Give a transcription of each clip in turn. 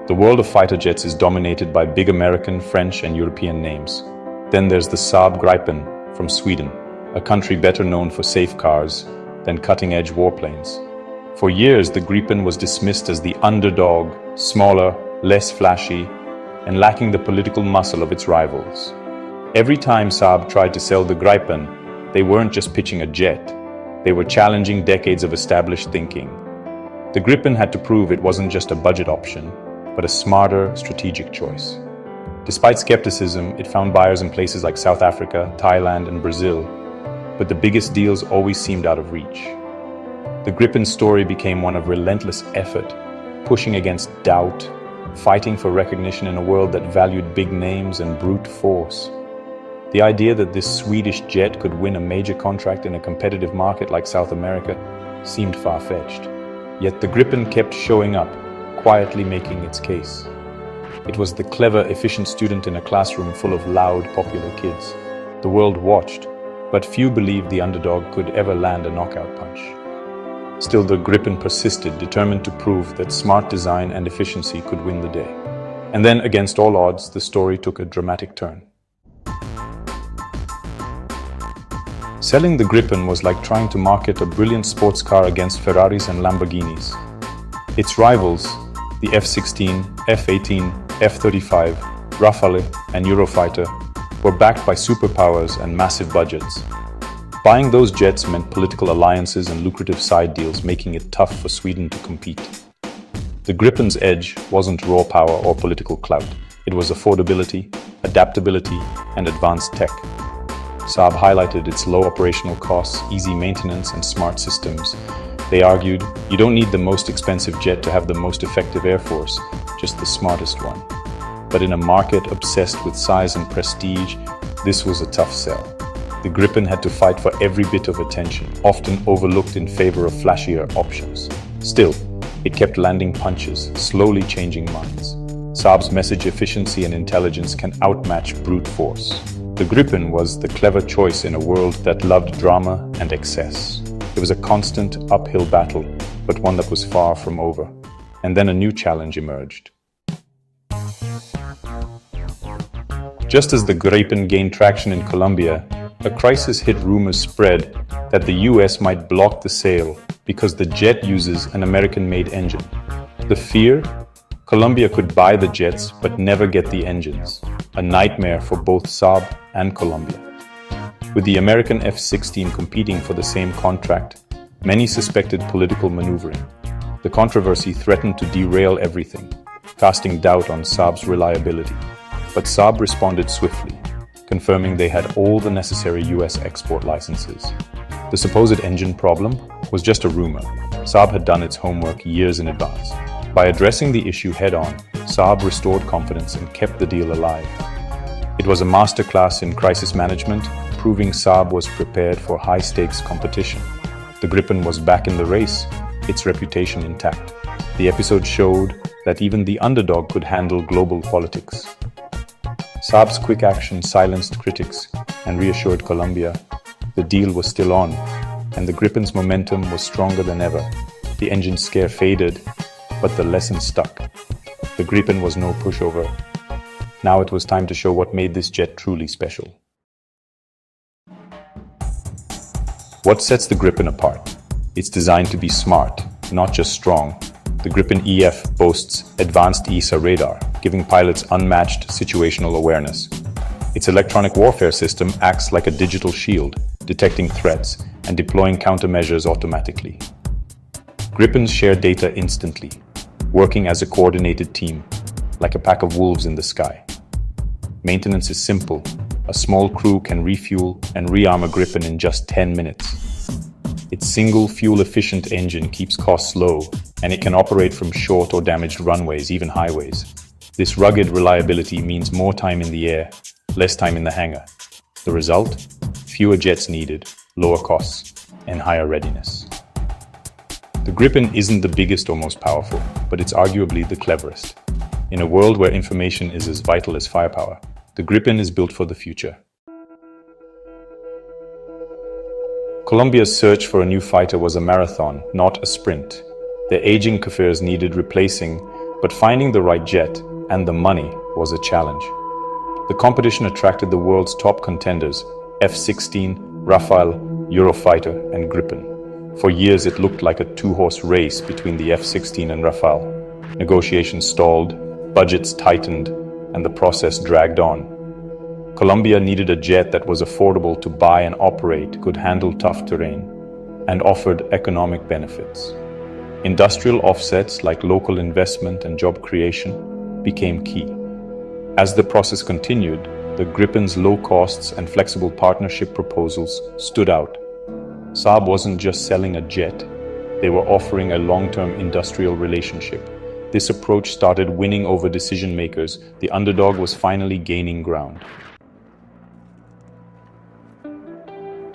The world of fighter jets is dominated by big American, French, and European names. Then there's the Saab Gripen from Sweden, a country better known for safe cars than cutting-edge warplanes. For years, the Gripen was dismissed as the underdog, smaller, less flashy, and lacking the political muscle of its rivals. Every time Saab tried to sell the Gripen, they weren't just pitching a jet. They were challenging decades of established thinking. The Gripen had to prove it wasn't just a budget option, but a smarter, strategic choice. Despite skepticism, it found buyers in places like South Africa, Thailand, and Brazil, but the biggest deals always seemed out of reach. The Gripen's story became one of relentless effort, pushing against doubt, fighting for recognition in a world that valued big names and brute force. The idea that this Swedish jet could win a major contract in a competitive market like South America seemed far-fetched. Yet the Gripen kept showing up, quietly making its case. It was the clever, efficient student in a classroom full of loud, popular kids. The world watched, but few believed the underdog could ever land a knockout punch. Still, the Gripen persisted, determined to prove that smart design and efficiency could win the day. And then, against all odds, the story took a dramatic turn. Selling the Gripen was like trying to market a brilliant sports car against Ferraris and Lamborghinis. Its rivals, the F-16, F-18, F-35, Rafale, and Eurofighter, were backed by superpowers and massive budgets. Buying those jets meant political alliances and lucrative side deals, making it tough for Sweden to compete. The Gripen's edge wasn't raw power or political clout. It was affordability, adaptability, and advanced tech. Saab highlighted its low operational costs, easy maintenance, and smart systems. They argued, you don't need the most expensive jet to have the most effective air force, just the smartest one. But in a market obsessed with size and prestige, this was a tough sell. The Gripen had to fight for every bit of attention, often overlooked in favor of flashier options. Still, it kept landing punches, slowly changing minds. Saab's message efficiency and intelligence can outmatch brute force. The Gripen was the clever choice in a world that loved drama and excess. It was a constant uphill battle, but one that was far from over. And then a new challenge emerged. Just as the Gripen gained traction in Colombia, a crisis hit. Rumors spread that the US might block the sale because the jet uses an American-made engine. The fear? Colombia could buy the jets but never get the engines. A nightmare for both Saab and Colombia. With the American F-16 competing for the same contract, many suspected political maneuvering. The controversy threatened to derail everything, casting doubt on Saab's reliability. But Saab responded swiftly, confirming they had all the necessary US export licenses. The supposed engine problem was just a rumor. Saab had done its homework years in advance. By addressing the issue head-on, Saab restored confidence and kept the deal alive. It was a masterclass in crisis management, proving Saab was prepared for high-stakes competition. The Gripen was back in the race, its reputation intact. The episode showed that even the underdog could handle global politics. Saab's quick action silenced critics and reassured Colombia the deal was still on, and the Gripen's momentum was stronger than ever. The engine scare faded, but the lesson stuck. The Gripen was no pushover. Now it was time to show what made this jet truly special. What sets the Gripen apart? It's designed to be smart, not just strong. The Gripen EF boasts advanced ESA radar, giving pilots unmatched situational awareness. Its electronic warfare system acts like a digital shield, detecting threats and deploying countermeasures automatically. Gripens share data instantly, working as a coordinated team, like a pack of wolves in the sky. Maintenance is simple. A small crew can refuel and rearm a Gripen in just 10 minutes. Its single fuel-efficient engine keeps costs low, and it can operate from short or damaged runways, even highways. This rugged reliability means more time in the air, less time in the hangar. The result? Fewer jets needed, lower costs, and higher readiness. The Gripen isn't the biggest or most powerful, but it's arguably the cleverest. In a world where information is as vital as firepower, the Gripen is built for the future. Colombia's search for a new fighter was a marathon, not a sprint. Their aging Kafirs needed replacing, But finding the right jet and the money was a challenge. The competition attracted the world's top contenders, F-16, Rafale, Eurofighter, and Gripen. For years it looked like a two-horse race between the F-16 and Rafale. Negotiations stalled, budgets tightened, and the process dragged on. Colombia needed a jet that was affordable to buy and operate, could handle tough terrain, and offered economic benefits. Industrial offsets like local investment and job creation became key. As the process continued, the Gripen's low costs and flexible partnership proposals stood out. Saab wasn't just selling a jet, they were offering a long-term industrial relationship. This approach started winning over decision makers. The underdog was finally gaining ground.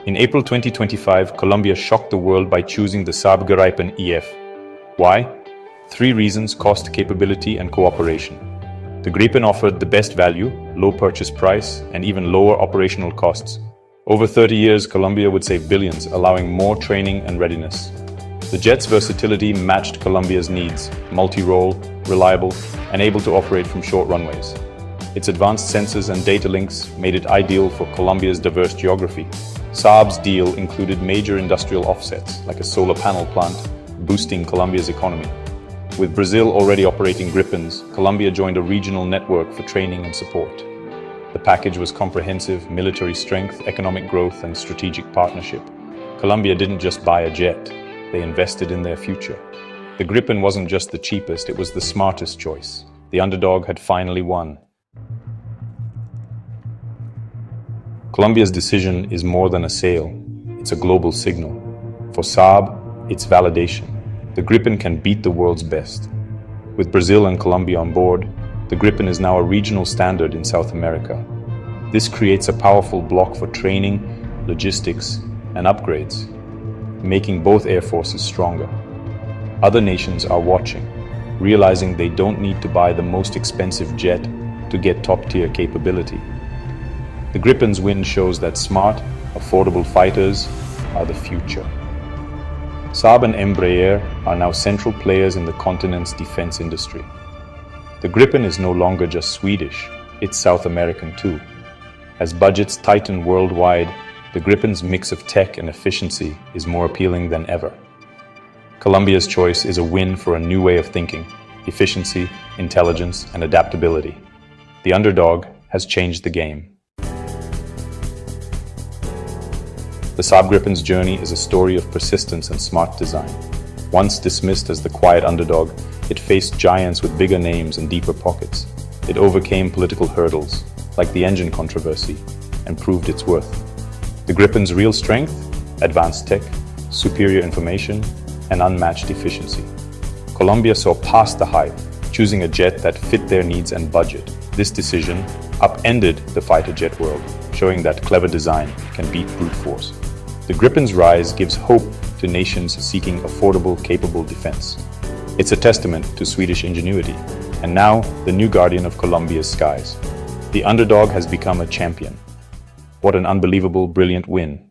In April 2025, Colombia shocked the world by choosing the Saab Gripen EF. Why? 3 reasons: cost, capability, and cooperation. The Gripen offered the best value, low purchase price, and even lower operational costs. Over 30 years, Colombia would save billions, allowing more training and readiness. The jet's versatility matched Colombia's needs: multi-role, reliable, and able to operate from short runways. Its advanced sensors and data links made it ideal for Colombia's diverse geography. Saab's deal included major industrial offsets, like a solar panel plant, boosting Colombia's economy. With Brazil already operating Gripens, Colombia joined a regional network for training and support. The package was comprehensive: military strength, economic growth, and strategic partnership. Colombia didn't just buy a jet, they invested in their future. The Gripen wasn't just the cheapest, it was the smartest choice. The underdog had finally won. Colombia's decision is more than a sale, it's a global signal. For Saab, it's validation. The Gripen can beat the world's best. With Brazil and Colombia on board, the Gripen is now a regional standard in South America. This creates a powerful bloc for training, logistics, and upgrades, making both air forces stronger. Other nations are watching, realizing they don't need to buy the most expensive jet to get top-tier capability. The Gripen's win shows that smart, affordable fighters are the future. Saab and Embraer are now central players in the continent's defense industry. The Gripen is no longer just Swedish, it's South American too. As budgets tighten worldwide, the Gripen's mix of tech and efficiency is more appealing than ever. Colombia's choice is a win for a new way of thinking: efficiency, intelligence, and adaptability. The underdog has changed the game. The Saab Gripen's journey is a story of persistence and smart design. Once dismissed as the quiet underdog, it faced giants with bigger names and deeper pockets. It overcame political hurdles, like the engine controversy, and proved its worth. The Gripen's real strength: advanced tech, superior information, and unmatched efficiency. Colombia saw past the hype, choosing a jet that fit their needs and budget. This decision upended the fighter jet world, showing that clever design can beat brute force. The Gripen's rise gives hope to nations seeking affordable, capable defense. It's a testament to Swedish ingenuity, and now the new guardian of Colombia's skies. The underdog has become a champion. What an unbelievable, brilliant win.